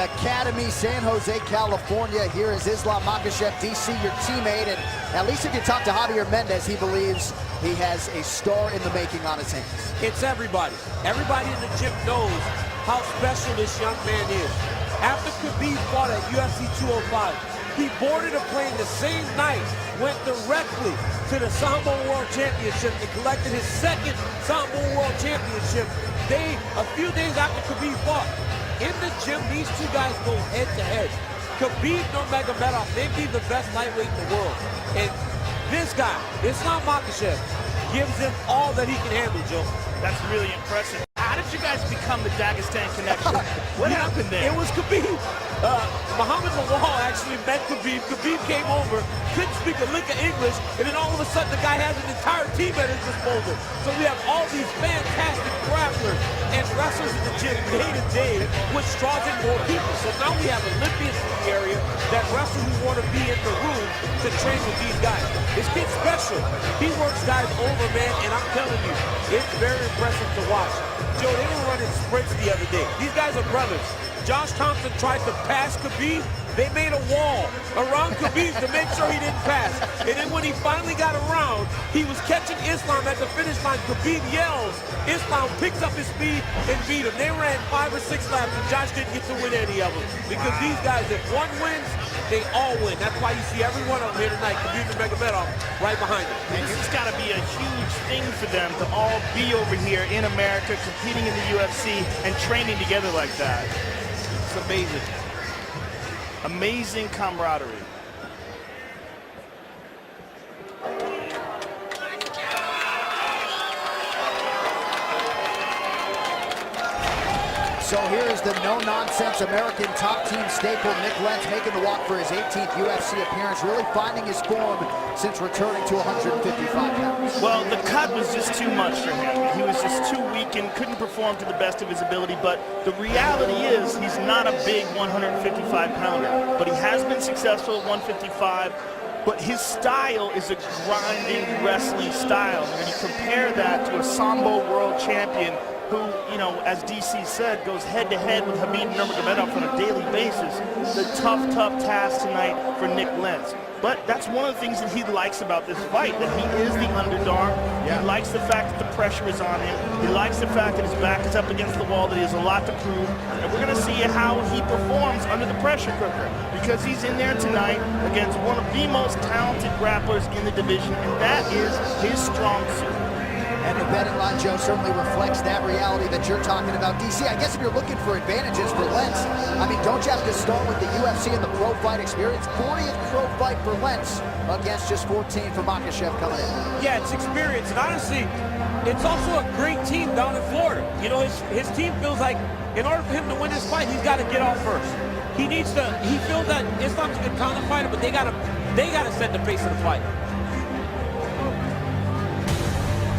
Academy, San Jose, California. Here is Islam Makachev, DC, your teammate. And at least if you talk to Javier Mendez, he believes he has a star in the making on his hands. It's everybody. Everybody in the gym knows how special this young man is. After Khabib fought at UFC 205, he boarded a plane the same night, went directly to the Sambo World Championship and collected his second Sambo World Championship. A few days after Khabib fought, in the gym, these two guys go head-to-head. Khabib Nurmagomedov may be the best lightweight in the world. And this guy, Islam Makachev, gives him all that he can handle, Joe. That's really impressive. How did you guys become the Dagestan connection? What happened there? It was Khabib. Muhammad Lawal actually met Khabib. Khabib came over, couldn't speak a lick of English, and then all of a sudden the guy has an entire team at his disposal. So we have all these fantastic grapplers and wrestlers in the gym day to day, which draws in more people. So now we have Olympians in the area that wrestle who want to be in the room to train with these guys. This kid's special. He works guys over, man, and I'm telling you, it's very impressive to watch. Joe, they were running sprints the other day. These guys are brothers. Josh Thompson tried to pass Khabib. They made a wall around Khabib to make sure he didn't pass. And then when he finally got around, he was catching Islam at the finish line. Khabib yells. Islam picks up his speed and beat him. They ran 5 or 6 laps, and Josh didn't get to win any of them. Because these guys, if one wins, they all win. That's why you see every one of them here tonight, Khabib Nurmagomedov right behind them. And it's got to be a huge thing for them to all be over here in America, competing in the UFC and training together like that. It's amazing. Amazing camaraderie. So here's the no-nonsense American top team staple, Nick Lentz, making the walk for his 18th UFC appearance, really finding his form since returning to 155 pounds. Well, the cut was just too much for him. He was just too weak and couldn't perform to the best of his ability, but the reality is he's not a big 155-pounder, but he has been successful at 155. But his style is a grinding wrestling style. When you compare that to a Sambo world champion who, you know, as DC said, goes head-to-head with Khabib Nurmagomedov on a daily basis, it's a tough task tonight for Nick Lentz. But that's one of the things that he likes about this fight, that he is the underdog. Yeah. He likes the fact that the pressure is on him. He likes the fact that his back is up against the wall, that he has a lot to prove. And we're going to see how he performs under the pressure cooker, because he's in there tonight against one of the most talented grapplers in the division, and that is his strong suit. And the betting line, Joe, certainly reflects that reality that you're talking about. DC, I guess if you're looking for advantages for Lentz, I mean, don't you have to start with the UFC and the pro fight experience? 40th pro fight for Lentz against just 14 for Makachev coming in. Yeah, it's experience. And honestly, it's also a great team down in Florida. You know, his team feels like in order for him to win this fight, he's got to get off first. He feels that Islam's a good counter fighter, but they got to set the pace of the fight.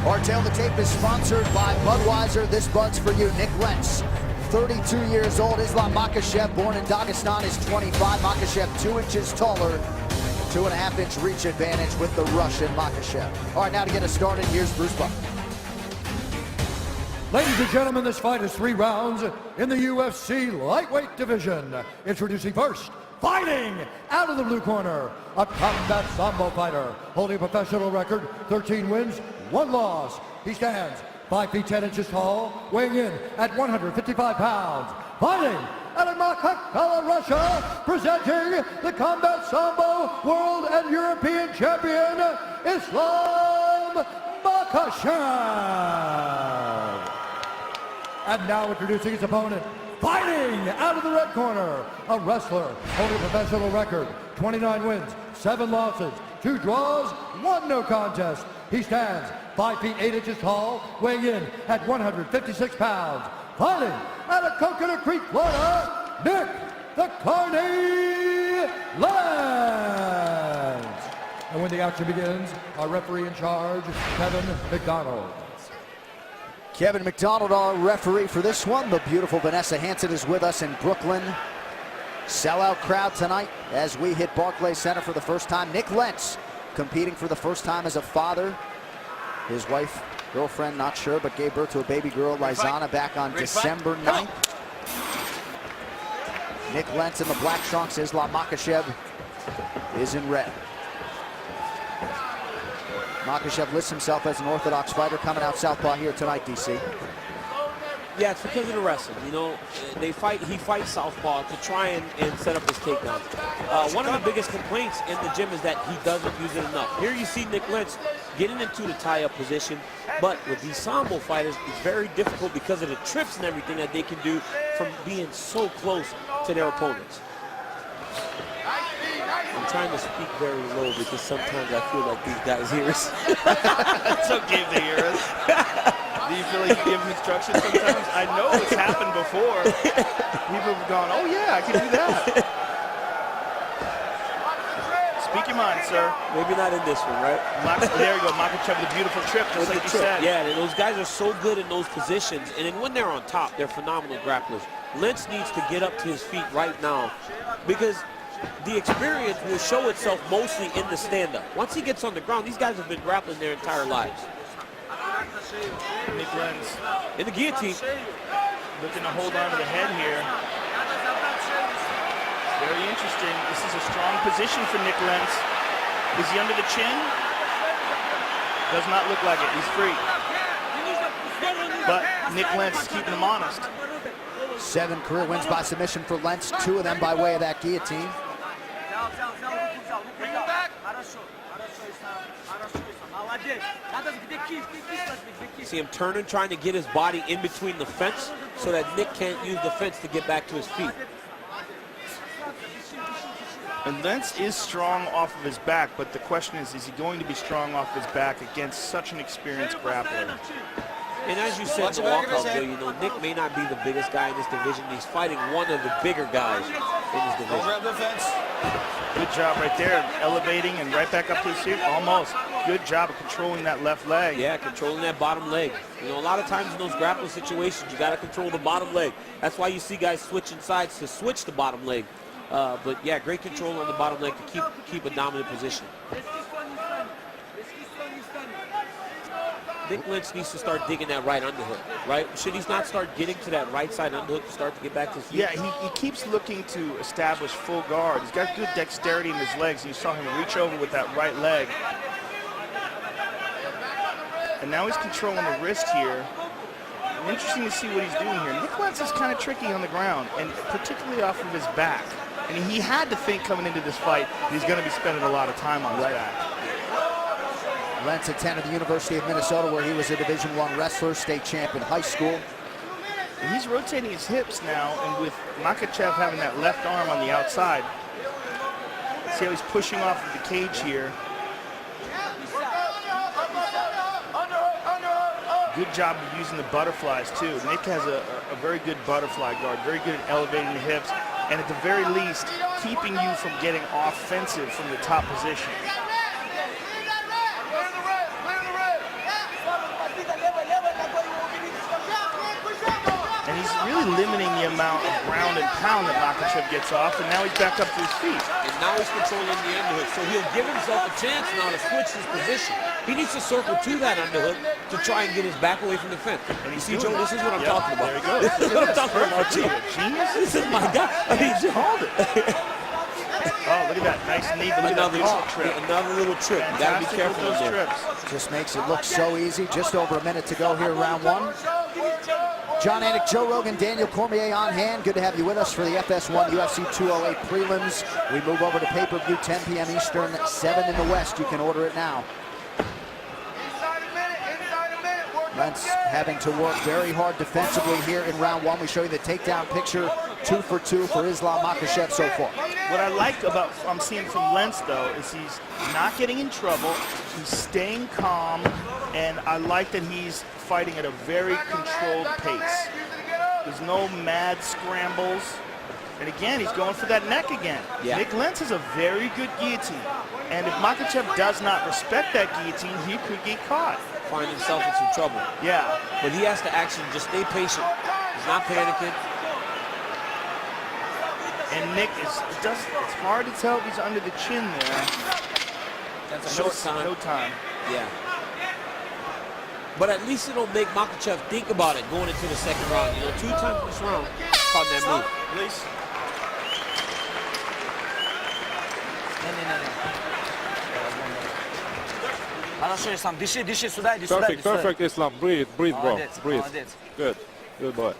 Our Tail of the Tape is sponsored by Budweiser. This Bud's for you. Nick Lentz, 32 years old. Islam Makachev, born in Dagestan, is 25. Makachev 2 inches taller, 2.5-inch reach advantage with the Russian Makachev. All right, now to get us started, here's Bruce Buffer. Ladies and gentlemen, this fight is 3 rounds in the UFC lightweight division. Introducing first, fighting out of the blue corner, a combat sambo fighter, holding a professional record, 13 wins, 1 loss. He stands 5 feet 10 inches tall, weighing in at 155 pounds. Fighting out of Machakala, Russia, presenting the Combat Sambo World and European Champion, Islam Makachev. And now introducing his opponent, fighting out of the red corner, a wrestler holding a professional record, 29 wins, 7 losses, 2 draws, 1 no contest. He stands 5 feet 8 inches tall, weighing in at 156 pounds. Fighting out of Coconut Creek, Florida, Nick the Carney Lentz. And when the action begins, our referee in charge, Kevin McDonald. Kevin McDonald, our referee for this one. The beautiful Vanessa Hansen is with us in Brooklyn. Sellout crowd tonight as we hit Barclays Center for the first time. Nick Lentz competing for the first time as a father. His wife, girlfriend, not sure, but gave birth to a baby girl, Lizana, back on December 9th. Nick Lentz in the black trunks. Islam Makachev is in red. Makachev lists himself as an orthodox fighter coming out southpaw here tonight, DC. Yeah, it's because of the wrestling. You know, he fights southpaw to try and set up his takedowns. One of the biggest complaints in the gym is that he doesn't use it enough. Here you see Nick Lentz getting into the tie-up position, but with these Sambo fighters, it's very difficult because of the trips and everything that they can do from being so close to their opponents. I'm trying to speak very low because sometimes I feel like these guys hear us. It's okay if they hear us. Do you feel like you give them instructions sometimes? I know it's happened before. People have gone, oh yeah, I can do that. Speak your mind, sir. Maybe not in this one, right? There you go, Makachev with a beautiful trip, just like you said. Yeah, and those guys are so good in those positions, and then when they're on top, they're phenomenal grapplers. Lentz needs to get up to his feet right now because the experience will show itself mostly in the stand-up. Once he gets on the ground, these guys have been grappling their entire lives. Nick Lentz in the guillotine, looking to hold on to the head here. Very interesting. This is a strong position for Nick Lentz. Is he under the chin? Does not look like it. He's free. But Nick Lentz is keeping him honest. 7 career wins by submission for Lentz, 2 of them by way of that guillotine. See him turning, trying to get his body in between the fence so that Nick can't use the fence to get back to his feet. And Lentz is strong off of his back, but the question is he going to be strong off his back against such an experienced grappler? And as you said in the walkout, Bill, you know, Nick may not be the biggest guy in this division. He's fighting one of the bigger guys in this division. Grab the fence. Good job right there, elevating and right back up to his feet, almost. Good job of controlling that left leg. Yeah, controlling that bottom leg. You know, a lot of times in those grappling situations, you got to control the bottom leg. That's why you see guys switching sides to switch the bottom leg. But yeah, great control on the bottom leg to keep a dominant position. Nick Lentz needs to start digging that right underhook, right? Should he not start getting to that right side underhook to start to get back to his feet? Yeah, he keeps looking to establish full guard. He's got good dexterity in his legs. You saw him reach over with that right leg. And now he's controlling the wrist here. Interesting to see what he's doing here. Nick Lentz is kind of tricky on the ground, and particularly off of his back. And he had to think coming into this fight that he's going to be spending a lot of time on his back. Lentz attended the University of Minnesota, where he was a Division I wrestler, state champ in high school. And he's rotating his hips now, and with Makachev having that left arm on the outside, see how he's pushing off of the cage here. Good job of using the butterflies too. Nick has a very good butterfly guard, very good at elevating the hips, and at the very least, keeping you from getting offensive from the top position. And he's really limiting the amount of ground and pound that Makachev gets off, and now he's back up to his feet. And now he's controlling the underhook, so he'll give himself a chance now to switch his position. He needs to circle to that underhook to try and get his back away from the fence. And you see, Joe, this is what I'm talking about. There you go. This is what I'm talking about, Chief. Genius. This is my guy. I mean, he called it. Oh, look at that. Nice knee. Look at that little trip. Another little trip. You got to be careful with those there. trips. Just makes it look so easy. Just over a minute to go here, round 1. John Anik, Joe Rogan, Daniel Cormier on hand. Good to have you with us for the FS1 UFC 208 prelims. We move over to pay-per-view, 10 p.m. Eastern, 7 in the West. You can order it now. Lentz having to work very hard defensively here in round 1. We show you the takedown picture, 2 for 2 for Islam Makachev so far. What I like about I'm seeing from Lentz, though, is he's not getting in trouble. He's staying calm, and I like that he's fighting at a very controlled pace. There's no mad scrambles. And again, he's going for that neck again. Yeah. Nick Lentz is a very good guillotine. And if Makachev does not respect that guillotine, he could get caught. Find himself in some trouble. Yeah. But he has to actually just stay patient. He's not panicking. And Nick it's hard to tell if he's under the chin there. That's a short time. No time. Yeah. But at least it'll make Makachev think about it going into the second round. You know, 2 times in this round, caught that move. Release. Хорошо, Ислам. Дыши, дыши, сюда, иди сюда. Perfect, Islam. Breathe, bro. Молодец, Breathe. молодец. Good boy.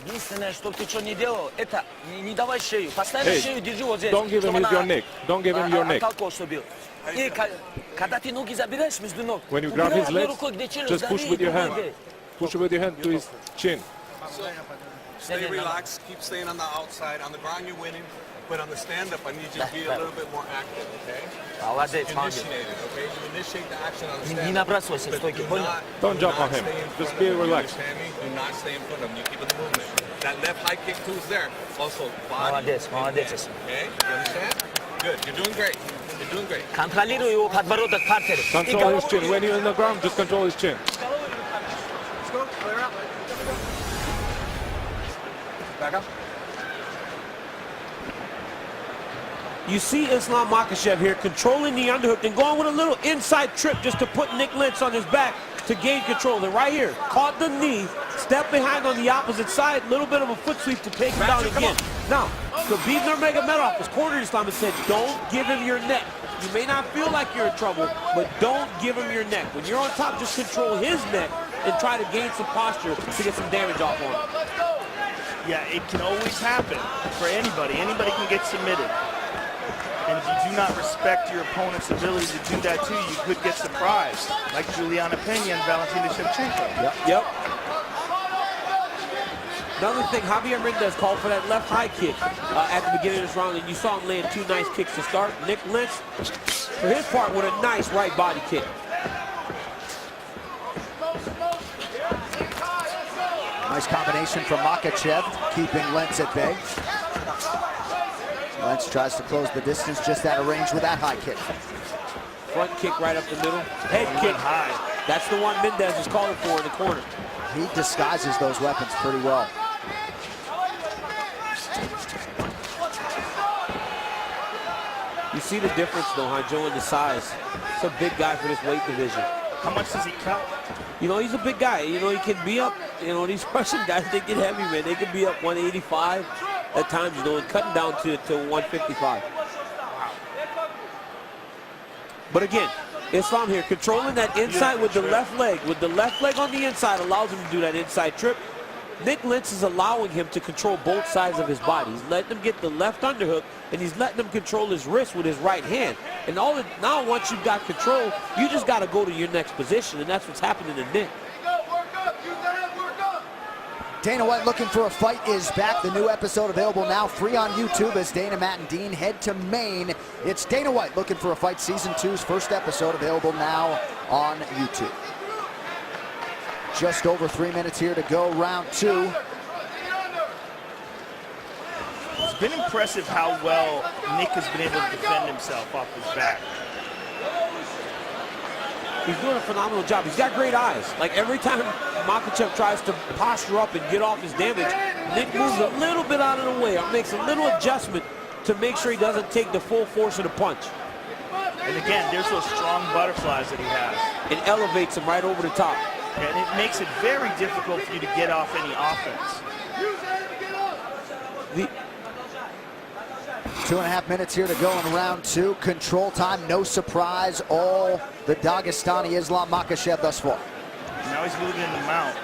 Единственное, что ты что не делал, это не давай шею. Постоянно шею держи вот здесь. Don't give him your neck. Don't give him your neck. Оттолкнул, что бил. И когда ты ноги забираешь между ног, When you grab his legs, рукой, где челюсть, just push with your hand. Push with your hand to his chin. Stay relaxed. Keep staying on the outside. On the ground, you're winning. But on the stand-up, I need you to be a little bit more active, okay? Молодец, молодец. Initiate it, okay? You initiate the action on the Не stand-up. набрасывайся в But стойке, do понял? Don't jump on him. Just be relaxed. You understand me? Do not stay in front of him. You keep in the movement. That left high kick too is there. Also, body. Молодец, молодец. Okay? You understand? Good. You're doing great. You're doing great. Контролируй его подбородок в партере. Control his chin. When you're on the ground, just control his chin. Let's go. Clear out. Back up. You see Islam Makachev here controlling the underhook and going with a little inside trip just to put Nick Lentz on his back to gain control. And right here, caught the knee, step behind on the opposite side, little bit of a foot sweep to take him down again. Now, Khabib Nurmagomedov has cornered Islam and said, don't give him your neck. You may not feel like you're in trouble, but don't give him your neck. When you're on top, just control his neck and try to gain some posture to get some damage off on him. Yeah, it can always happen for anybody. Anybody can get submitted. And if you do not respect your opponent's ability to do that to you, you could get surprised, like Juliana Pena and Valentina Shevchenko. Yep. Another thing, Javier Mendez called for that left high kick at the beginning of this round, and you saw him land two nice kicks to start. Nick Lentz, for his part, with a nice right body kick. Nice combination from Makachev, keeping Lentz at bay. Lentz tries to close the distance just out of range with that high kick. Front kick right up the middle. Head kick high. That's the one Mendez is calling for in the corner. He disguises those weapons pretty well. You see the difference, though, Joe, in the size. It's a big guy for this weight division. How much does he cut? You know, he's a big guy. You know, he can be up, you know, these Russian guys, they get heavy, man. They can be up 185 at times, you know, and cutting down to 155. But again, Islam here controlling that inside with the left leg. With the left leg on the inside allows him to do that inside trip. Nick Lentz is allowing him to control both sides of his body. He's letting him get the left underhook, and he's letting him control his wrist with his right hand. And now once you've got control, you just got to go to your next position, and that's what's happening to Nick. Dana White Looking for a Fight is back. The new episode available now, free on YouTube as Dana, Matt, and Dean head to Maine. It's Dana White Looking for a Fight Season 2's first episode available now on YouTube. Just over 3 minutes here to go, round 2. It's been impressive how well Nick has been able to defend himself off his back. He's doing a phenomenal job. He's got great eyes. Like every time Makachev tries to posture up and get off his damage, Nick moves a little bit out of the way or makes a little adjustment to make sure he doesn't take the full force of the punch. And again, there's those strong butterflies that he has. It elevates him right over the top. And it makes it very difficult for you to get off any offense. 2.5 minutes here to go in round 2. Control time, no surprise. All the Dagestani Islam Makachev thus far. Now he's moving in the mount.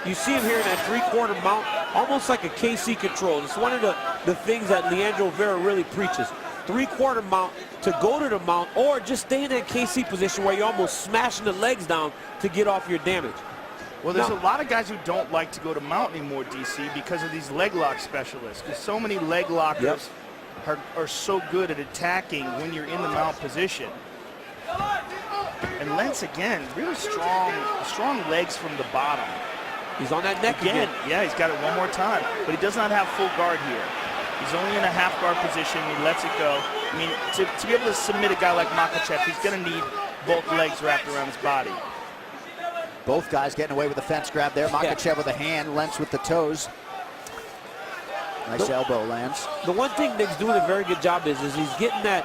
You see him here in that three-quarter mount, almost like a KC control. It's one of the things that Leandro Vera really preaches. Three-quarter mount to go to the mount, or just stay in that KC position where you're almost smashing the legs down to get off your damage. Well, there's a lot of guys who don't like to go to mount anymore, DC, because of these leg lock specialists. Because so many leg lockers are so good at attacking when you're in the mount position. And Lentz, again, really strong legs from the bottom. He's on that neck again. Yeah, he's got it one more time. But he does not have full guard here. He's only in a half guard position. He lets it go. I mean, to be able to submit a guy like Makachev, he's going to need both legs wrapped around his body. Both guys getting away with the fence grab there. Makachev with a hand, Lentz with the toes. Nice elbow lands. The one thing Nick's doing a very good job is he's getting the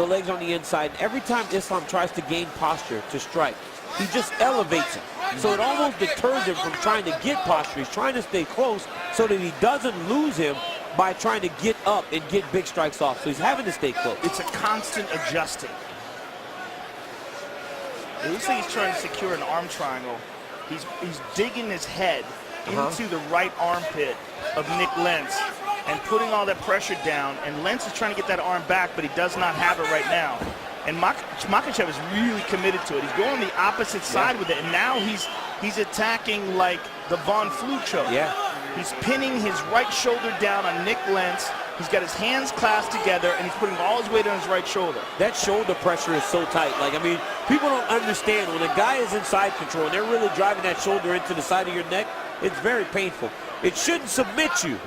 legs on the inside. Every time Islam tries to gain posture to strike, he just elevates him. So it almost deters him from trying to get posture. He's trying to stay close so that he doesn't lose him by trying to get up and get big strikes off. So he's having to stay close. It's a constant adjusting. It looks like he's trying to secure an arm triangle. He's digging his head into the right armpit of Nick Lentz and putting all that pressure down. And Lentz is trying to get that arm back, but he does not have it right now. And Makhachev is really committed to it. He's going the opposite side with it, and now he's attacking like the Von Flue choke. Yeah. He's pinning his right shoulder down on Nick Lentz. He's got his hands clasped together, and he's putting all his weight on his right shoulder. That shoulder pressure is so tight. Like, I mean, people don't understand when a guy is in side control and they're really driving that shoulder into the side of your neck, it's very painful. It shouldn't submit you,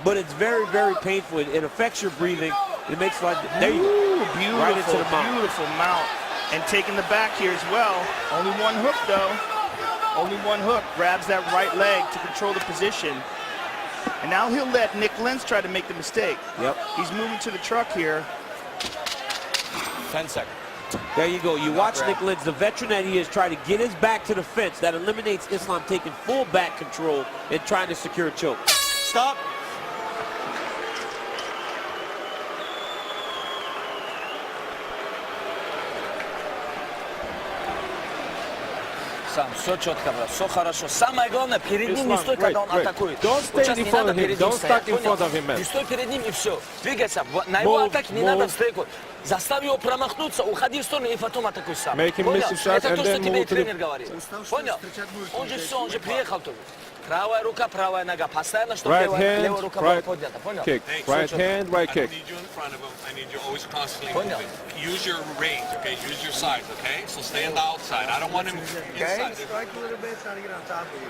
but it's very, very painful. It affects your breathing. It makes life. There you go. Beautiful, right into the mount. Beautiful mount. And taking the back here as well. Only one hook, though. Only one hook. Grabs that right leg to control the position. And now he'll let Nick Lentz try to make the mistake. Yep. He's moving to the truck here. 10 seconds. There you go. You watch Nick Lentz, the veteran that he is, try to get his back to the fence. That eliminates Islam taking full back control and trying to secure a choke. Stop. Сам, все четко, брат, все хорошо. Самое главное, перед ним не стой, когда он атакует. Don't stand in front of him. Don't stuck in front of him, man. Не стой перед ним и все. Двигайся. На его атаке не надо встрекать. Заставь его промахнуться, уходи в сторону и потом атакуй сам. Make him miss his shot Это and то, что then тебе move to тренер the... говорит. Понял? Он же все, он же приехал тут. Правая рука, правая нога. Постоянно, чтобы Right левая hand, рука была right поднята. Понял? kick. Right hand, right I kick. don't need you in front of him. I need you always constantly Poнял. moving. Use your range, okay? Use your size, okay? So stay on the outside. I don't want him inside. Strike a little bit, try to get on top of you.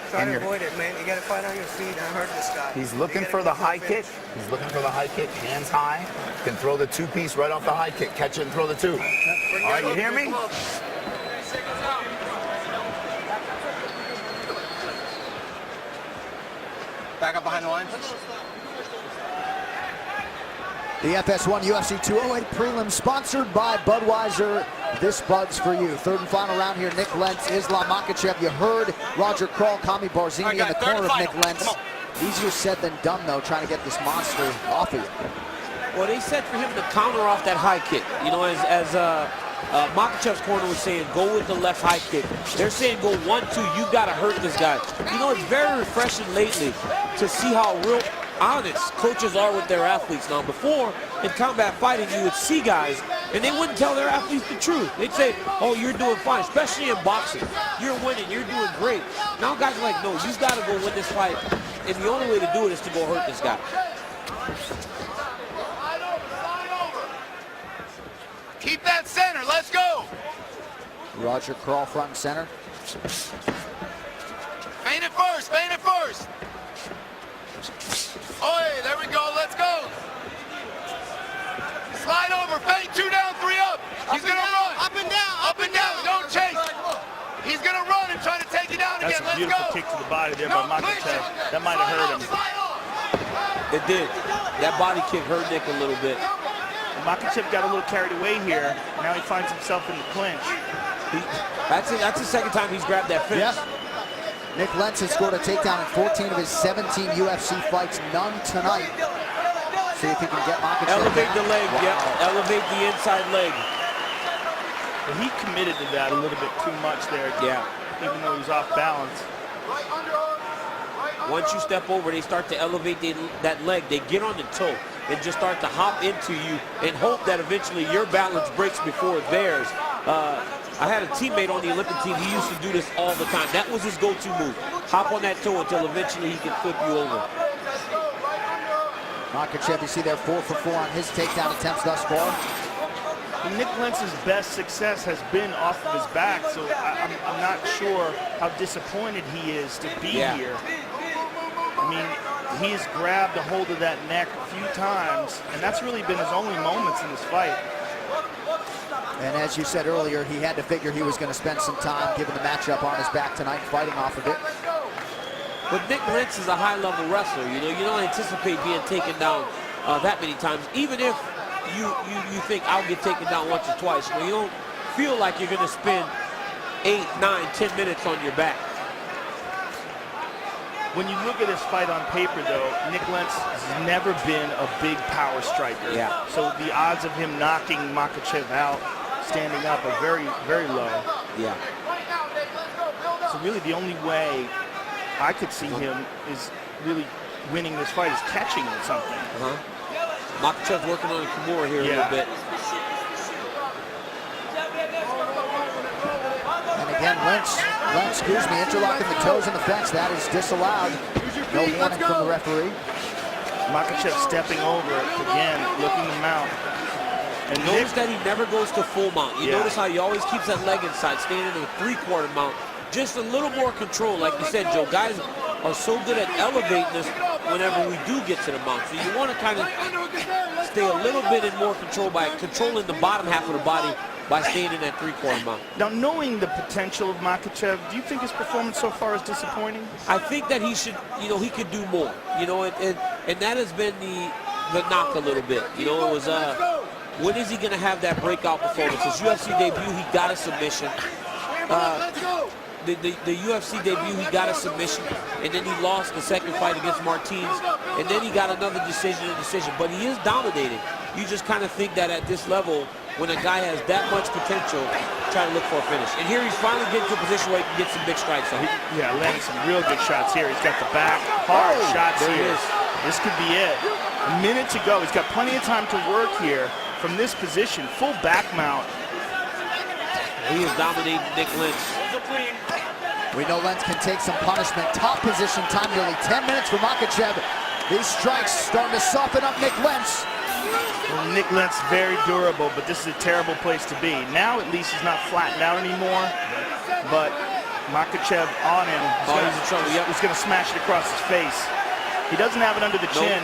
Try to avoid it, man. You got to fight on your feet and hurt this guy. He's looking for the high kick. He's looking for the high kick. Hands high. Can throw the two-piece right off the high kick. Catch it and throw the two. All right, you hear me? Back up behind the line. The FS1 UFC 208 prelim sponsored by Budweiser. This Bud's for you. Third and final round here. Nick Lentz, Islam Makhachev. You heard Roger Kral, Kami Barzini in the corner of Nick Lentz. Easier said than done, though, trying to get this monster off of you. Well, they said for him to counter off that high kick. You know, as Makhachev's corner was saying, go with the left high kick. They're saying go 1-2. You got to hurt this guy. You know, it's very refreshing lately to see how real honest coaches are with their athletes. Now, before, in combat fighting, you would see guys, and they wouldn't tell their athletes the truth. They'd say, oh, you're doing fine, especially in boxing. You're winning, you're doing great. Now guys are like, no, you've got to go win this fight, and the only way to do it is to go hurt this guy. Keep that center. Let's go. Roger Kral front and center. Feint it first. Feint it first. Oi, there we go. Let's go. Slide over. Feint 2 down, 3 up. He's going to run. Up and down. Up and down. Don't chase. He's going to run and try to take you down That's again. a Let's beautiful go. kick to the body there by Makhachev. That might have hurt him. It did. That body kick hurt Nick a little bit. Makhachev got a little carried away here. Now he finds himself in the clinch. That's the second time he's grabbed that finish. Yep. Nick Lentz has scored a takedown in 14 of his 17 UFC fights, none tonight. See if he can get Makhachev. Elevate the leg, Wow. yep. Elevate the inside leg. But he committed to that a little bit too much there. Yeah. Even though he was off balance. Once you step over, they start to elevate that leg. They get on the toe and just start to hop into you and hope that eventually your balance breaks before theirs. I had a teammate on the Olympic team. He used to do this all the time. That was his go-to move. Hop on that toe until eventually he can flip you over. Makhachev, you see there 4 for 4 on his takedown attempts thus far. Nick Lentz's best success has been off of his back, so I'm not sure how disappointed he is to be here. I mean, he has grabbed a hold of that neck a few times, and that's really been his only moments in this fight. And as you said earlier, he had to figure he was going to spend some time given the matchup on his back tonight, fighting off of it. But Nick Lentz is a high-level wrestler. You know, you don't anticipate being taken down that many times, even if you think I'll get taken down once or twice. You know, you don't feel like you're going to spend 8, 9, 10 minutes on your back. When you look at this fight on paper, though, Nick Lentz has never been a big power striker. Yeah. So the odds of him knocking Makhachev out standing up are very, very low. Yeah. So really the only way I could see him is really winning this fight is catching or something. Makhachev's working on Kimura here a little bit. And again, Lentz, interlocking the toes in the fence. That is disallowed. No warning from the referee. Makhachev stepping over again, looking to mount. And notice that he never goes to full mount. You notice how he always keeps that leg inside, standing in a 3/4 mount. Just a little more control. Like you said, Joe, guys are so good at elevating this whenever we do get to the mount. So you want to kind of stay a little bit in more control by controlling the bottom half of the body by staying in that 3/4 mount. Now, knowing the potential of Makhachev, do you think his performance so far is disappointing? I think that he should, he could do more, and that has been the knock a little bit. It was, when is he going to have that breakout performance? His UFC debut, he got a submission. The UFC debut, he got a submission, and then he lost the second fight against Martins, and then he got another decision. But he is dominating. You just kind of think that at this level, when a guy has that much potential, try to look for a finish. And here he's finally getting to a position where he can get some big strikes on. Yeah, landing some real good shots here. He's got the back, hard shots there here. It is. This could be it. A minute to go. He's got plenty of time to work here from this position. Full back mount. He is dominating Nick Lentz. We know Lentz can take some punishment. Top position time, nearly 10 minutes for Makhachev. These strikes starting to soften up Nick Lentz. Well, Nick Lentz very durable, but this is a terrible place to be. Now at least he's not flattened out anymore, but Makhachev on him. He's in trouble. He's going to smash it across his face. He doesn't have it under the chin,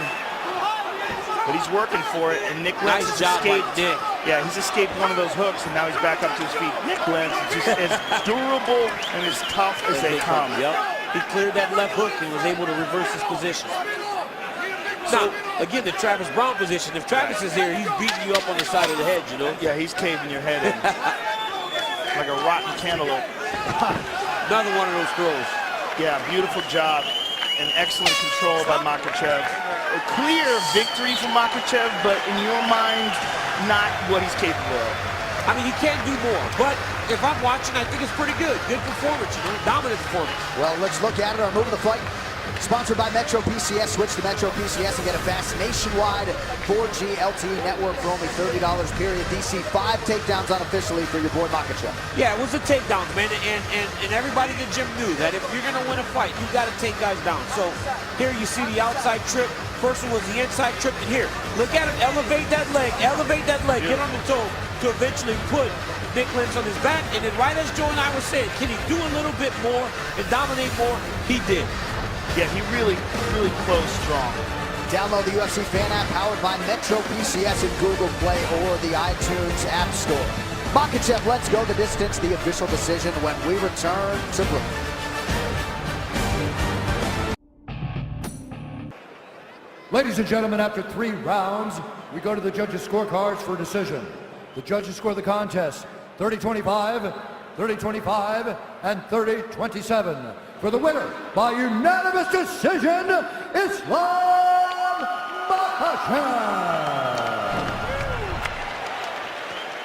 but he's working for it, and Nick Lentz has escaped. Yeah, he's escaped one of those hooks, and now he's back up to his feet. Nick Lentz is just as durable and as tough as they come. He cleared that left hook and was able to reverse his position. Now, again, the Travis Brown position. If Travis is here, he's beating you up on the side of the head, Yeah, he's caving your head in. Like a rotten cantaloupe. Another one of those throws. Yeah, beautiful job and excellent control by Makhachev. A clear victory for Makhachev, but in your mind, not what he's capable of. I mean, he can't do more, but if I'm watching, I think it's pretty good. Good performance, dominant performance. Well, let's look at it. Our move of the fight, sponsored by Metro PCS. Switch to Metro PCS and get a fast nationwide 4G LTE network for only $30 period. DC 5 takedowns unofficially for your boy Makhachev. Yeah, it was the takedowns, man, and everybody in the gym knew that if you're going to win a fight, you got to take guys down. So here you see the outside trip. First one was the inside trip, and here, look at him, elevate that leg, get on the toe to eventually put Nick Lentz on his back. And then right as Joe and I were saying, can he do a little bit more and dominate more? He did. Yeah, he really closed strong. Download the UFC Fan app powered by Metro PCS in Google Play or the iTunes App Store. Makhachev, let's go the distance, the official decision when we return to Brooklyn. Ladies and gentlemen, after 3 rounds, we go to the judges' scorecards for a decision. The judges score the contest 30-25, 30-25, and 30-27. For the winner, by unanimous decision, Islam Makhachev.